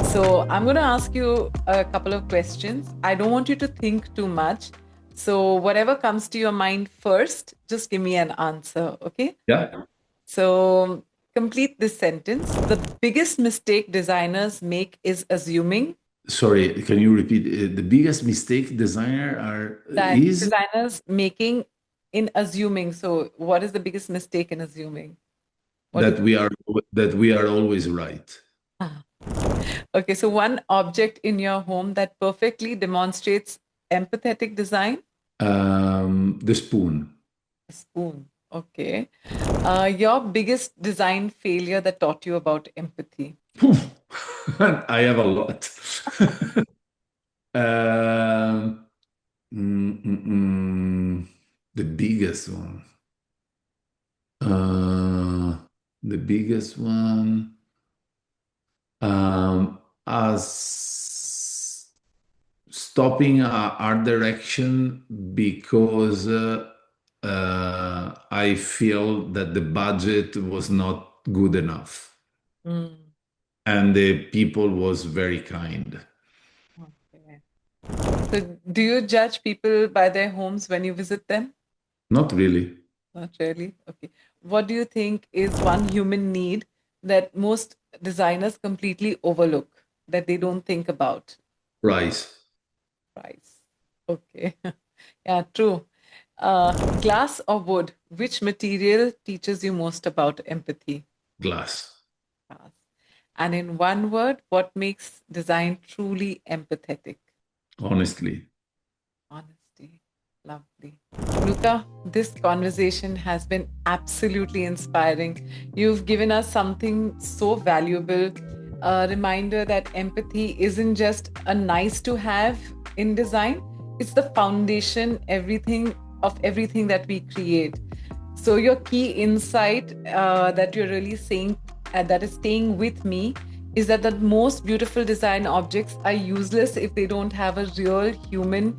[SPEAKER 2] So, I'm going to ask you a couple of questions. I don't want you to think too much. So, whatever comes to your mind first, just give me an answer, okay?
[SPEAKER 1] Yeah.
[SPEAKER 2] So, complete this sentence. The biggest mistake designers make is assuming
[SPEAKER 1] Sorry, can you repeat? The biggest mistake designer are
[SPEAKER 2] that
[SPEAKER 1] is
[SPEAKER 2] designers making in assuming. So, what is the biggest mistake in assuming? What do you
[SPEAKER 1] that
[SPEAKER 2] think?
[SPEAKER 1] we are always right.
[SPEAKER 2] Ah. Okay, so one object in your home that perfectly demonstrates empathetic design?
[SPEAKER 1] The spoon.
[SPEAKER 2] A spoon. Okay. Your biggest design failure that taught you about empathy?
[SPEAKER 1] I have a lot. Um, the biggest one. Uh, the biggest one. As stopping art direction because I feel that the budget was not good enough
[SPEAKER 2] Mm,
[SPEAKER 1] and the people was very kind.
[SPEAKER 2] okay. So, do you judge people by their homes when you visit them?
[SPEAKER 1] Not really.
[SPEAKER 2] Not really. Okay. What do you think is one human need that most designers completely overlook, that they don't think about?
[SPEAKER 1] Price.
[SPEAKER 2] Price. Okay. Yeah, true. Glass or wood, which material teaches you most about empathy?
[SPEAKER 1] Glass.
[SPEAKER 2] Glass. And in one word, what makes design truly empathetic?
[SPEAKER 1] Honestly.
[SPEAKER 2] Honesty. Lovely. Luca, this conversation has been absolutely inspiring. You've given us something so valuable, a reminder that empathy isn't just a nice to have in design, it's the foundation everything that we create. So your key insight that you're really saying that is staying with me is that the most beautiful design objects are useless if they don't have a real human,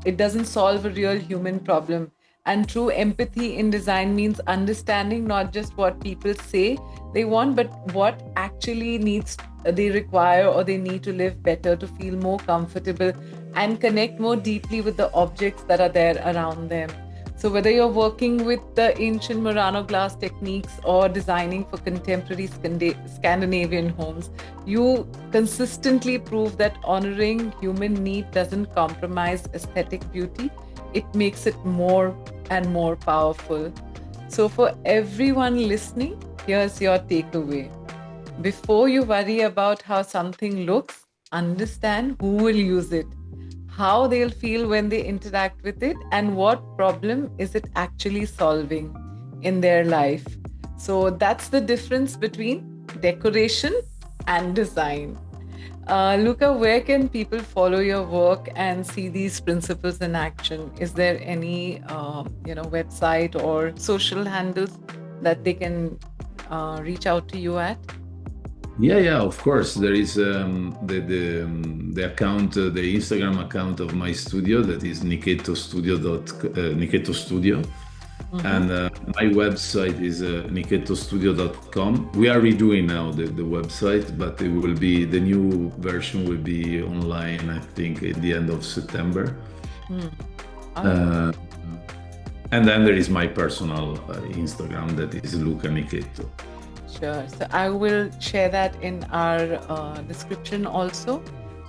[SPEAKER 2] it doesn't solve a real human problem. And true empathy in design means understanding not just what people say they want, but what actually needs they require, or they need to live better, to feel more comfortable and connect more deeply with the objects that are there around them. So, whether you're working with the ancient Murano glass techniques or designing for contemporary Scandinavian homes, you consistently prove that honoring human need doesn't compromise aesthetic beauty, it makes it more and more powerful. So, for everyone listening, here's your takeaway. Before you worry about how something looks, understand who will use it, how they'll feel when they interact with it, and what problem is it actually solving in their life. So that's the difference between decoration and design. Luca, where can people follow your work and see these principles in action? Is there any, website or social handles that they can reach out to you at?
[SPEAKER 1] Yeah, yeah, of course. There is the account, the Instagram account of my studio that is Nichetto Studio.
[SPEAKER 2] Mm-hmm.
[SPEAKER 1] And my website is nichettostudio.com. We are redoing now the website, but the new version will be online, I think, at the end of September.
[SPEAKER 2] Mm. All right.
[SPEAKER 1] Uh, and then there is my personal Instagram that is Luca Nichetto.
[SPEAKER 2] Sure. So I will share that in our description also.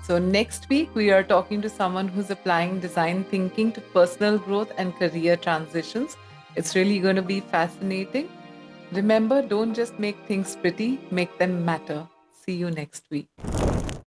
[SPEAKER 2] So next week, we are talking to someone who's applying design thinking to personal growth and career transitions. It's really going to be fascinating. Remember, don't just make things pretty, make them matter. See you next week.